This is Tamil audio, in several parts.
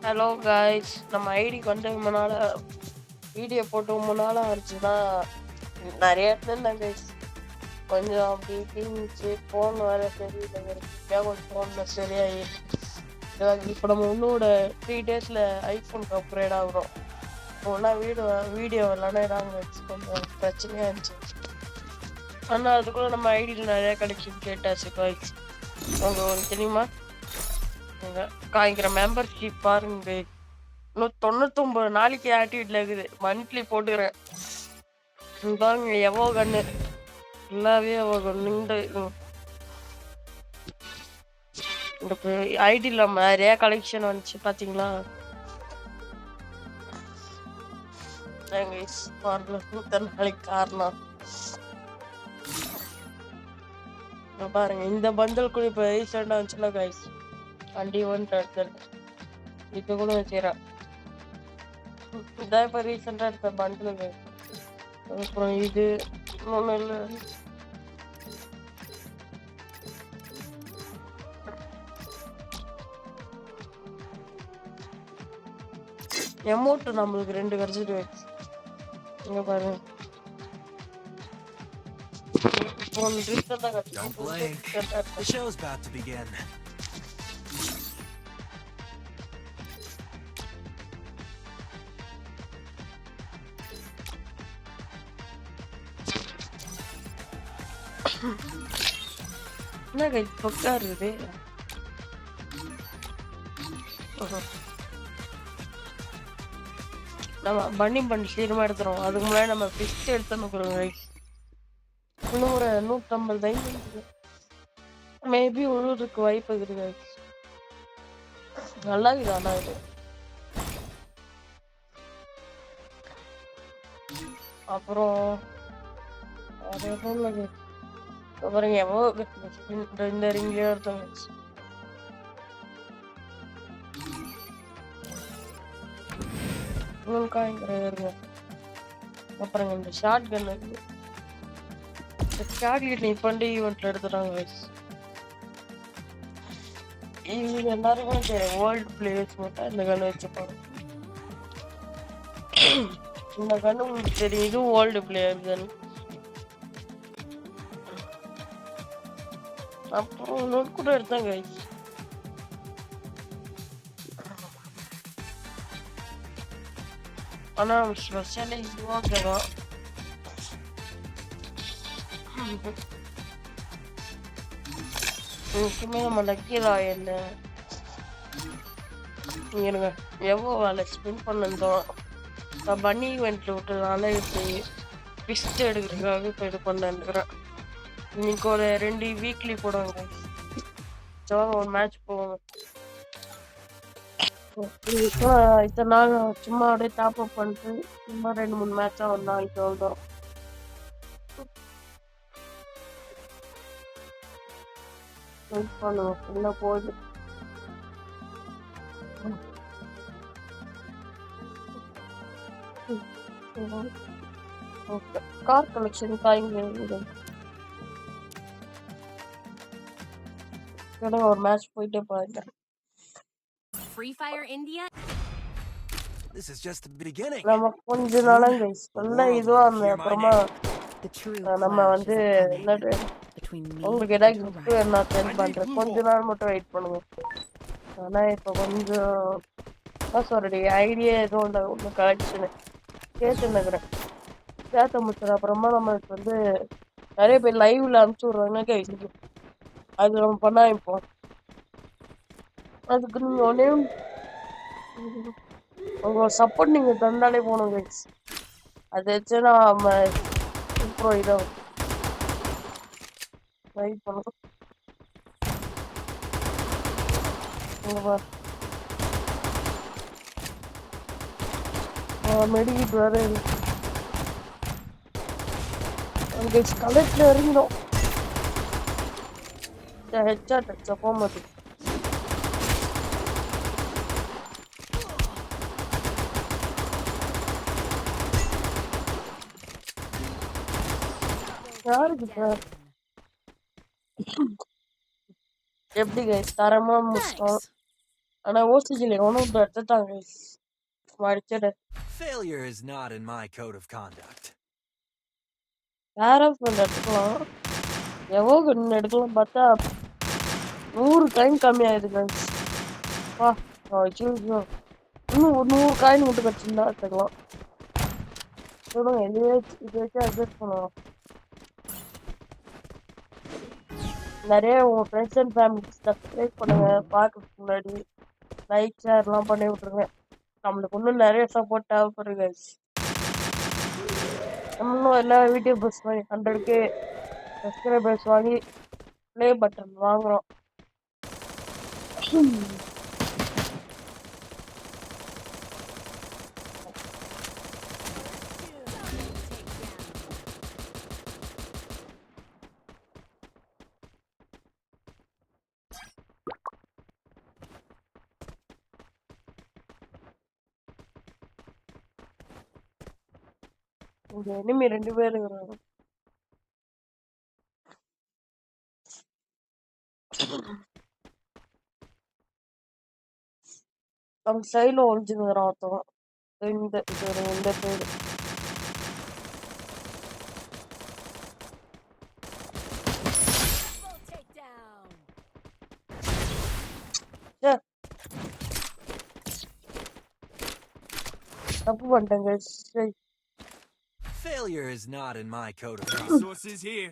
ஹலோ காய்ஸ், நம்ம ஐடிக்கு வந்து ரொம்ப நாளா வீடியோ போட்டு ரொம்ப நாளா ஆச்சுன்னா நிறைய இடத்துல இருந்தாங்க கைஸ். கொஞ்சம் அப்படி இருந்துச்சு. ஃபோன் வேற சரியில்லை, கொஞ்சம் ஃபோன்ல சரியாயி இப்போ நம்ம இன்னோட 3 daysல ஐஃபோனுக்கு அப்கிரேட் ஆகுறோம். ஒன்றா வீடியோ விளாண்டாங்க, கொஞ்சம் பிரச்சனையா இருந்துச்சு. ஆனால் அதுக்குள்ள நம்ம ஐடியில் நிறைய கலெக்ஷன் கேட்டாச்சு காய்ஸ். உங்களுக்கு தெரியுமா? காய்க்கிற மெம்பர்ஷிப் பாருங்க. இன்னும் 99 நாளைக்கு ஆக்டிவிட்டில இருக்குது. மந்த்லி போட்டுக்கிறேன் பாருங்க. எவ்வளோ கண்ணு ஃபுல்லாவே எவ்வளோ கண்ணு இந்த ஐடியில் நம்ம நிறைய கலெக்ஷன் வந்துச்சு பாத்தீங்களா? நாளைக்கு காரணம் பாருங்க. இந்த பந்தல் கூட இப்ப ரீசெண்டா வந்துச்சுல கைஸ், 21 டர்டல். இது கூட வச்சுக்கிறேன். இதான் இப்ப ரீசெண்டா எடுத்த பண்டல் கைஸ். அப்புறம் இது ஒன்றும் இல்லை. எமௌண்ட் நம்மளுக்கு 2 கிடைச்சிட்டு இங்க பாருங்க. Don't blink. The show's about to begin. என்ன கைஸ் பக்கா இருக்குது. நம்ம பன்னி சீக்கிரமா எடுத்துறோம். அதுக்கு முன்னாடி நம்ம ஃபிஸ்ட் எடுத்துன்னு கைஸ். இன்னும் ஒரு 150 மேபி உள்ளூருக்கு வாய்ப்பு இருக்குது கைஸ். நல்லா இருக்குது. ஆனா இது அப்புறம் பாருங்க எவ்வளோ இந்த ரிங்லயே எடுத்தோம் கைஸ். அப்புறம் இந்த ஷார்ட் கன் இருக்குது. சாக்லேட் நீ பண்ணி ஈவெண்ட்ல எடுத்துறாங்க கைஸ். இது எல்லாருக்கும் தெரியும். வேர்ல்டு பிளேயர்ஸ் மட்டும் இந்த கன் வச்சுப்பாங்க. இந்த கன் உங்களுக்கு தெரியும், இதுவும் வேர்ல்டு பிளேயர் கன். அப்புறம் நோட் கூட எடுத்தாங்க கைஸ். ஆனா ஸ்பெஷலி இதுவாக கேட்கும். முக்கியமே நம்ம லக்கி ராயல்ல இருங்க எவ்வளோ வேலை ஸ்பெண்ட் பண்ணிருந்தோம். நான் பன்னி ஈவெண்ட்ல விட்டதுனால இப்படி பிஸ்ட் எடுக்கிறதுக்காக இப்போ இது பண்ணிருக்கிறேன். இன்னைக்கு ஒரு 2 வீக்லி போடுவாங்க. ஒரு மேட்ச் போவாங்க. இத்தனை நாள் சும்மா அப்படியே டாப் அப் பண்ணிட்டு சும்மா 2-3 மேட்சா ஒரு நாளைக்கு வந்தோம். வெயிட் பண்ணுவோம். என்ன போகுது. கார் கலெக்ஷன் காய்ங்க ஒரு மேட்ச் போயிட்டே பாருங்க. Free Fire India. This is just the beginning. நம்ம கொஞ்ச நாளா கைஸ் நல்ல இதுவா அந்த அப்புறமா நம்ம வந்து உங்களுக்கு ஏதாவது கிஃப்ட் வேணா சென்ட் பண்றேன். கொஞ்ச நாள் மட்டும் வெயிட் பண்ணுங்க. ஆனா இப்ப கொஞ்சம் சாரி ஐடியா எதுவும் இல்லை. ஒன்றும் கலெக்ஷனு கேட்டுன்னுக்குறேன். சேர்த்த முடிச்சது அப்புறமா நம்மளுக்கு வந்து நிறைய பேர் லைவ்ல அனுப்பிச்சு விடுறாங்க கைஸ். அது நம்ம பண்ணா இப்போ அதுக்கு நீங்க ஒன்னே உங்க சப்போர்ட் நீங்க தந்தாலே போகணும் கைஸ். அது வச்சுன்னா நம்ம இப்போ இதை வெயிட் பண்ணணும். மெடிக்கிட்டு வேற கலெக்ட்ல இறங்கிடும். ஹெட்ஷாட் அடிச்சா போக மாட்டேங்குது. யாருக்கு சார் எப்படி கைஸ் தரமா முடிச்சோம். ஆனா ஓசிஜில எவனும் இப்ப எடுத்துட்டாங்க guys. அடிச்சத Failure is not in my code of conduct. வேற ஃப்ரெண்ட் எடுத்துக்கலாம். எவோ கண்ணு எடுக்கலாம் பார்த்தா 100 டைம் கம்மியாயிடுது guys. வா ஐயோ இன்னும் ஒரு 100 காயின் மட்டும் கட்டிருந்தா எடுத்துக்கலாம். சொல்லுங்க இது வச்சு அட்ஜஸ்ட் பண்ணுவோம். நிறைய உங்க ஃப்ரெண்ட்ஸ் அண்ட் ஃபேமிலிக்கு சப்ஸ்கிரைப் பண்ணுங்க. பார்க்கறதுக்கு முன்னாடி லைக் ஷேர்லாம் பண்ணி விட்ருங்க. நம்மளுக்கு இன்னும் நிறைய சப்போர்ட் தேவைப்படுது guys. நம்மளும் எல்லா யூடியூபர்ஸ் மாதிரி 100K சப்ஸ்கிரைபர்ஸ் வாங்கி ப்ளே பட்டன் வாங்குறோம். இங்க enemy 2 பேர் இருக்கிறாங்க. நம்ம சைடுல ஒளிஞ்சுக்கிறான் ஒருத்தவன். இந்த சைடு Double takedown. தப்பு பண்ணிட்டேங்க. சரி Failure is not in my code of conduct. Resources here.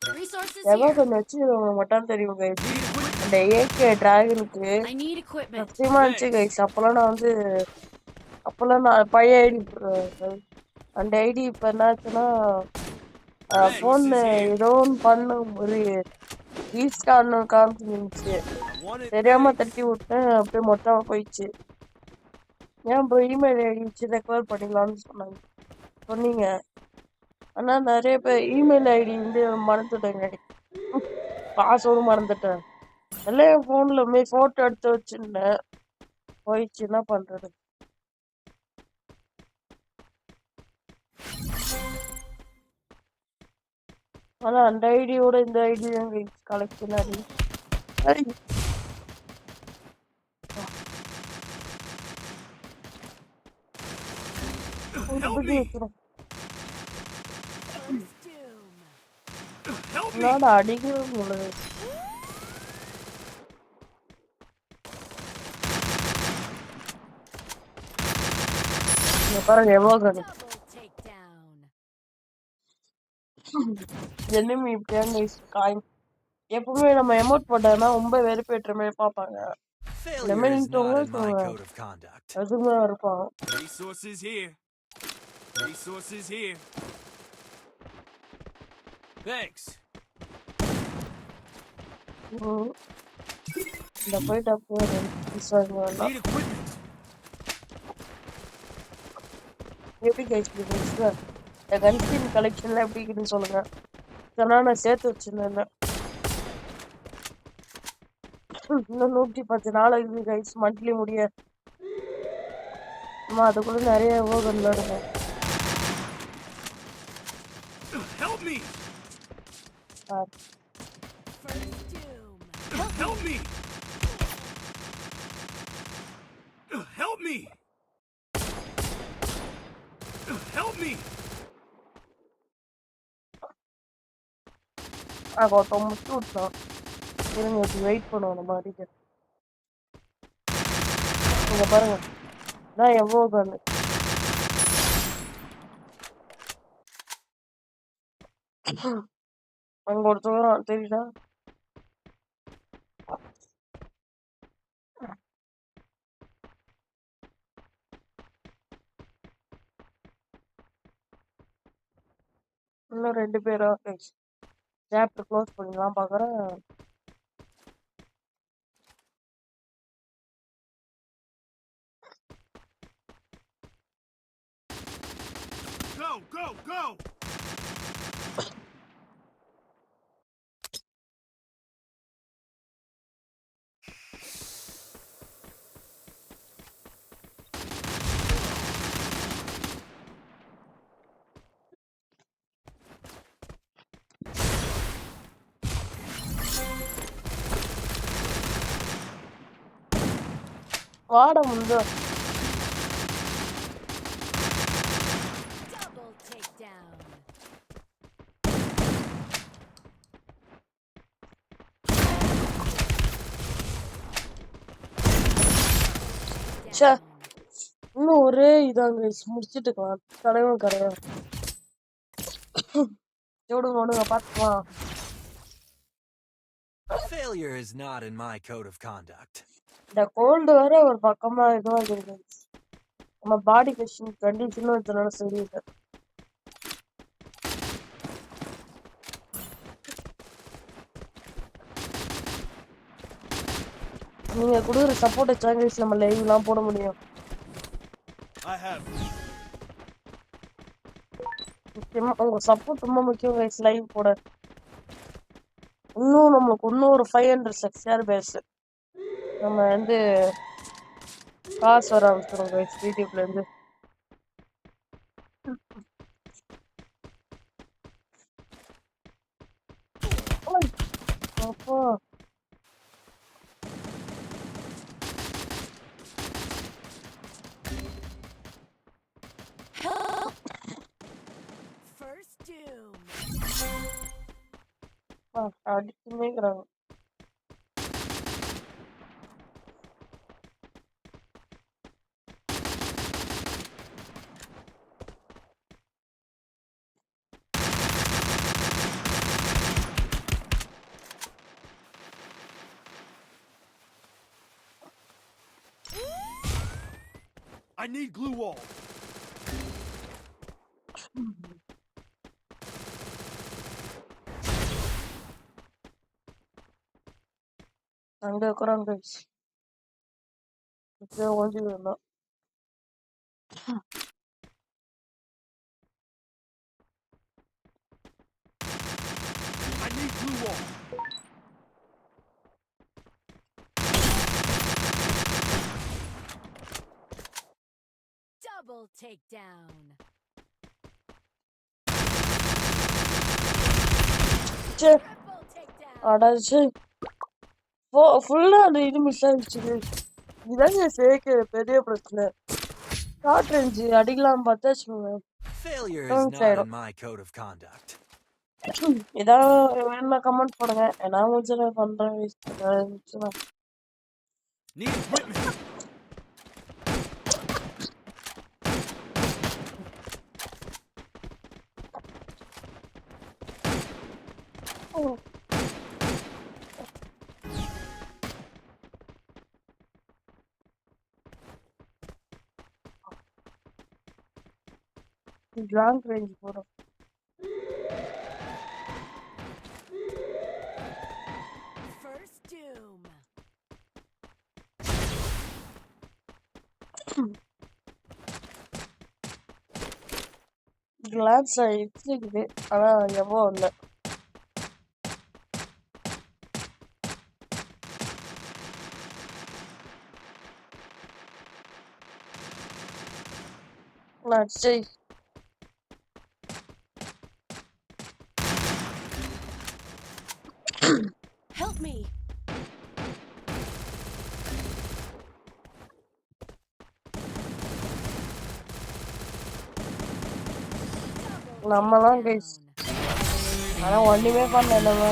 Resources எவ்வளோ here. கொஞ்சம் வச்சு மட்டும் தெரியும் கைஸ். அந்த ஏகே டிராகனுக்கு I need equipment. சத்தியமா இருந்துச்சு கைஸ். அப்பெல்லாம் நான் பழைய ஐடி அந்த ஐடி இப்போ என்னாச்சுன்னா ஃபோன்ல ஏதோ ஒன்று பண்ண ஒரு ரீஸ்டார்ட்னு காமிச்சிருந்துச்சு. Want it தெரியாம fixed? தட்டி விட்டேன், அப்படியே மொத்தமா போயிடுச்சு. ஏன் ப்ரோ இமெயில் ஐடி வச்சு ரெக்கவர் பண்ணிக்கலாம்னு சொன்னீங்க. ஆனா நிறைய பேர் இமெயில் ஐடி வந்து மறந்துட்டேங்க. பாஸ்வேர்டு மறந்துட்டேன். எல்லாம் என் ஃபோன்ல போட்டோ எடுத்து வச்சிருந்தேன், போயிடுச்சு. என்ன பண்றது? ஆனா அந்த ஐடியோட இந்த ஐடி தான் கலெக்ஷன் ஆகி Help me! வச்சிரும். First doom. Help me! என்னோட அடிக்கவே முடியல. இங்க பாருங்க எவ்வளோ Double takedown. enemy இப்படியாங்க காயின். எப்பவுமே நம்ம எமோட் போட்டோம்னா ரொம்ப வெறுப்பேற்ற மாதிரி பார்ப்பாங்க. Failure is not in my code of conduct. அதுமே இருப்பான். Resources here. Resources here. Thanks. இந்த போயிட்டு அப்படியே Need equipment. எப்படி கைஸ் இந்த கன்ஸ்கின் கலெக்ஷன்ல எப்படி இருக்குன்னு சொல்லுங்க. இதெல்லாம் நான் சேர்த்து வச்சிருந்தேன். இன்னும் 110 நாள் ஆகுது கைஸ் மந்த்லி முடிய. அது கூட நிறைய விளையாடுங்க. Help me! First doom. Help me! Help me! Help me! ஒருத்தன் முட்டு விட்டான். இருங்க வெயிட் பண்ணுவோம் நம்ம அடிக்க. இங்க பாருங்க நான் எவ்வளோ கண்ணு அங்க ஒருத்தவங்க தெரியுதா? இன்னும் 2 பேரா சாப்டர் க்ளோஸ் பண்ணிடலாம் பாக்குறேன். Go, go, go! வாட முந்து Double takedown. ச்சே Down. இன்னும் ஒரே இதாங்க முடிச்சிட்டுக்கலாம் தலைவன் கரையும் விடுங்க விடுங்க பார்த்துக்கலாம். Failure is not in my code of conduct. இந்த கோல்டு வேற ஒரு பக்கமா இதுவா இருக்கு. நம்ம பாடி கண்டிஷனும் இதனால சரியில்லை. நீங்க கொடுக்குற சப்போர்ட் வச்சாங்க நம்ம லைவ் எல்லாம் போட முடியும். I have. முக்கியமா உங்க சப்போர்ட் ரொம்ப முக்கியம் கைஸ் லைவ் போட. நம்மளுக்கு இன்னும் ஒரு 500 சப்ஸ்கிரைபர் பேஸ் நம்ம வந்து காசு வர ஆரம்பிச்சிடும் கைஸ் யூடியூப்ல இருந்து. ஓய், அப்பா First doom. அடிச்சுமேங்கிறாங்க. I need glue wall. அங்க இருக்கிறாங்க கைஸ். இப்படியே ஓடி வரலாம். I need glue wall. Double takedown. Say Triple takedown. அடாச்சு ஃபுல்லா அந்த இது மிஸ் ஆயிடுச்சு guys. இதாங்க சேர்க்க பெரிய பிரச்சனை. ஷார்ட் ரேஞ்ச் அடிக்கலாம் பார்த்தா வச்சுக்கோங்க. Failure is Don't not say in my code of conduct. இதான் வேணும்னா கமெண்ட் பண்ணுங்க. நான் முடிஞ்சதை பண்றேன் guys. ஏதாவது இருந்துச்சுன்னா. Need equipment. ஓ, லாங் ரேஞ்ச் போறோம். First doom. கிளான்ஸ் ஆயிடுச்சு ஆனா எவ்வளோ இல்லை. சரி Help me. Double நம்மலாம் கைஸ் takedown. ஆனா ஒண்ணுமே பண்ணல நம்ம.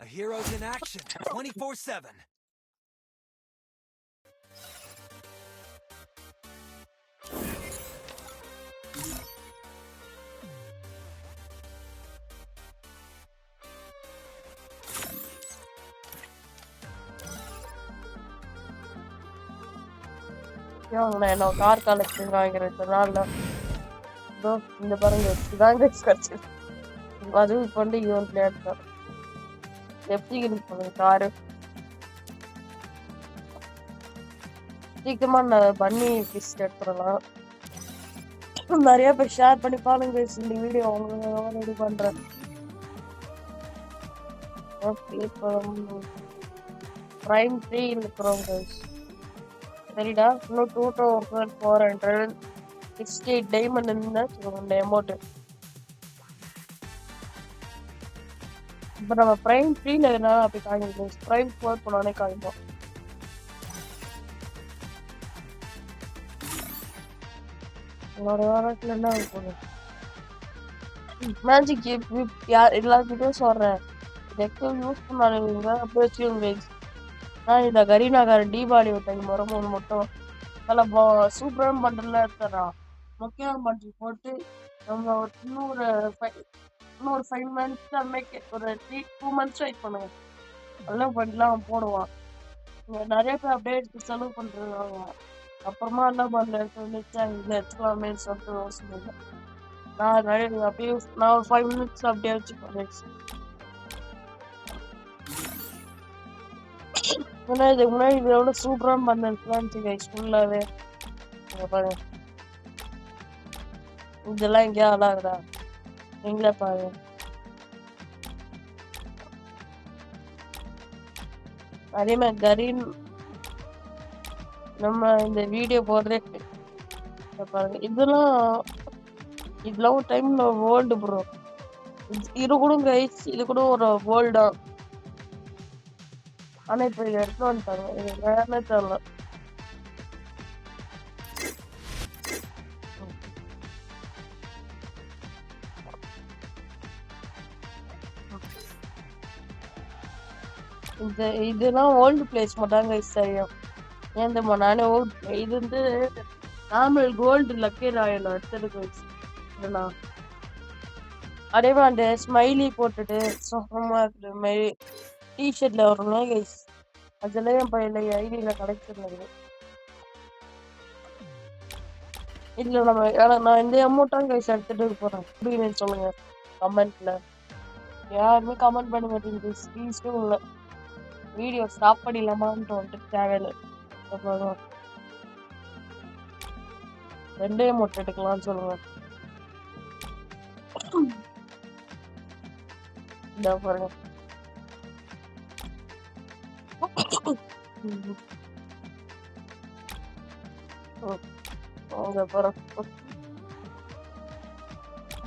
A hero's in action 24/7. நான் என்ன கார் கலெக்ஷன் வாங்கிறதுனால இந்த பாருங்க இதாங்க கிடைச்சது. அதுவும் இப்போ வந்து ஈவெண்ட்ல எடுத்தேன். எப்படி இருக்கு காரு சீக்கிரமா நான் பண்ணி பிஸ்ட் எடுத்துடலாம். நிறைய பேர் ஷேர் பண்ணி பாருங்க இந்த வீடியோ உங்களுக்கு ரெடி பண்றேன். ஓகே இப்போ பிரைம் 3 இருக்கிறோம் கைஸ். சரிடா இன்னும் 2468 டைமண்ட் இருந்தா சொல்லுங்க அமௌண்ட். இப்போ நம்ம பிரைம் 3ல இருந்தாலும் அப்படி காமிக்கும். பிரைம் 4 போனோடனே காமிக்கும். ஒரு வாரத்துல என்ன போகுது மேஜிக் யார் எல்லாருக்கிட்டையும் சொல்றேன். நெக்ஸ்ட் யூஸ் பண்ணாதீங்க அப்படியே வச்சுக்கோங்க. நான் இந்த கரீனாக்காரன் தீபாவளி விட்டாங்க முறை 3 மட்டும் நல்லா சூப்பரான பண்டல்லாம் எடுத்துறான். முக்கியமான பண்டில் போட்டு நம்ம ஒரு இன்னொரு 5 மந்த்ஸ் அன்னைக்கு ஒரு 2 மந்த்ஸ் வெயிட் பண்ணுங்க. நல்லா பண்டலாம் போடுவான். இங்க நிறைய பேர் அப்படியே எடுத்து செலவு பண்றாங்க. அப்புறமா என்ன பண்ணல எடுத்து வந்துச்சு இதில் எடுத்துக்கலாமேன்னு சொல்லிட்டு யோசிச்சுங்க. நான் நிறைய அப்படியே நான் ஒரு 5 மினிட்ஸ் அப்படியே வச்சுப்பேன். ஏன்னா இதுக்கு முன்னாடி இதோட சூப்பரான பண்டல்ஸ்லாம் கைஸ் ஃபுல்லாவே பாருங்க. இதெல்லாம் எங்கேயா ஆளாகுதா நீங்களே பாருங்க. அதே மாதிரி கரீன் நம்ம இந்த வீடியோ போடுறே பாருங்க. இதெல்லாம் ஒரு டைம்ல வேர்ல்டு ப்ரோ. இது கூட கைஸ் இது கூட ஒரு வேர்ல்டா. ஆனா இப்ப இதை எடுத்து வந்துட்டாங்க. இது வேறே தெரியல. இதெல்லாம் ஓல்டு பிளேஸ் மட்டும் கைஸ் தெரியும். ஏன் தெரியுமா நானே இது வந்து நார்மல் கோல்டு லக்கி ராயல் எடுத்துருக்கு. அதே மாதிரி அந்த ஸ்மைலி போட்டுட்டு சுகமா இருக்கிற மாதிரி டிஷர்ட்ல வரும்ல கைஸ் அதெல்லாம் என் பையன் ஐடியில கிடைச்சிருந்தது. இல்ல நான் இந்த அமௌண்ட்டாங்க கைஸ் எடுத்துட்டு போறேன் அப்படின்னு சொல்லுங்க கமெண்ட்ல. யாருமே கமெண்ட் பண்ண மாட்டேங்குது. ப்ளீஸ்டும் இல்லை வீடியோ ஸ்டாப் பண்ணிடலாமான்ட்டு வந்துட்டு தேவையில்லை. அப்புறம் 2 அமௌண்ட் எடுக்கலாம்னு சொல்லுங்க. இந்த பாருங்க.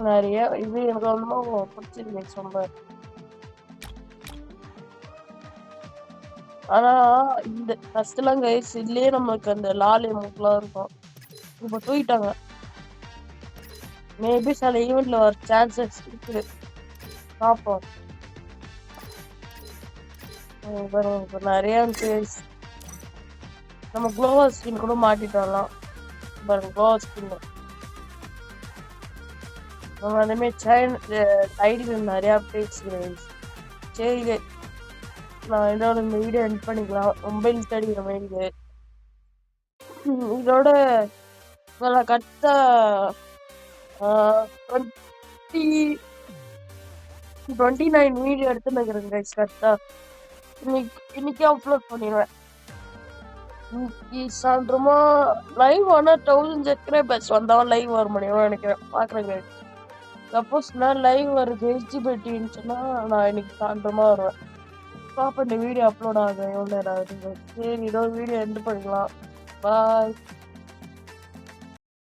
நிறைய இது எனக்கு ரொம்ப பிடிச்சிருக்கு ரொம்ப. ஆனா இந்த ஃபர்ஸ்ட் எல்லாம் கைஸ் இதுலயே நமக்கு அந்த லாலி மூக்கெல்லாம் இருக்கும். இப்ப தூக்கிட்டாங்க. மேபி சில ஈவெண்ட்ல வர சான்சஸ் இருக்குது. பார்ப்போம். இப்ப நிறைய நம்ம க்ளோவல் ஸ்கின் கூட மாட்டிட்டோம்லாம் பாருங்க. க்ளோவல் ஸ்கின் நம்ம அதே ஐடியில் நிறைய அப்டேட்ஸ். சரி நான் இதோட இந்த வீடியோ எண்ட் பண்ணிக்கலாம். ரொம்ப இன்ஸ்டாடிக்கிற மாதிரி இதோட கரெக்டா 29 வீடியோ எடுத்து நினைக்கிறேன் கைஸ். கரெக்டா இன்னைக்கு அப்லோட் பண்ணிடுவேன். இன்னைக்கு சாயந்தரமா லைவ் ஆனா 1000 சப்ஸ்கிரைபர்ஸ் வந்தாலும் லைவ் வர முடியும் நினைக்கிறேன். பாக்குறேன் கைஸ். சப்போஸ் நான் லைவ் வருது ஹெச்டிபிடின்னு சொன்னா நான் இன்னைக்கு சாயந்தரமா வருவேன். பாப்ப இந்த வீடியோ அப்லோட் ஆகும் எவ்வளோ நேரம் ஆகுதுங்க. சரி இதோ வீடியோ எண்ட் பண்ணிக்கலாம். பாய்.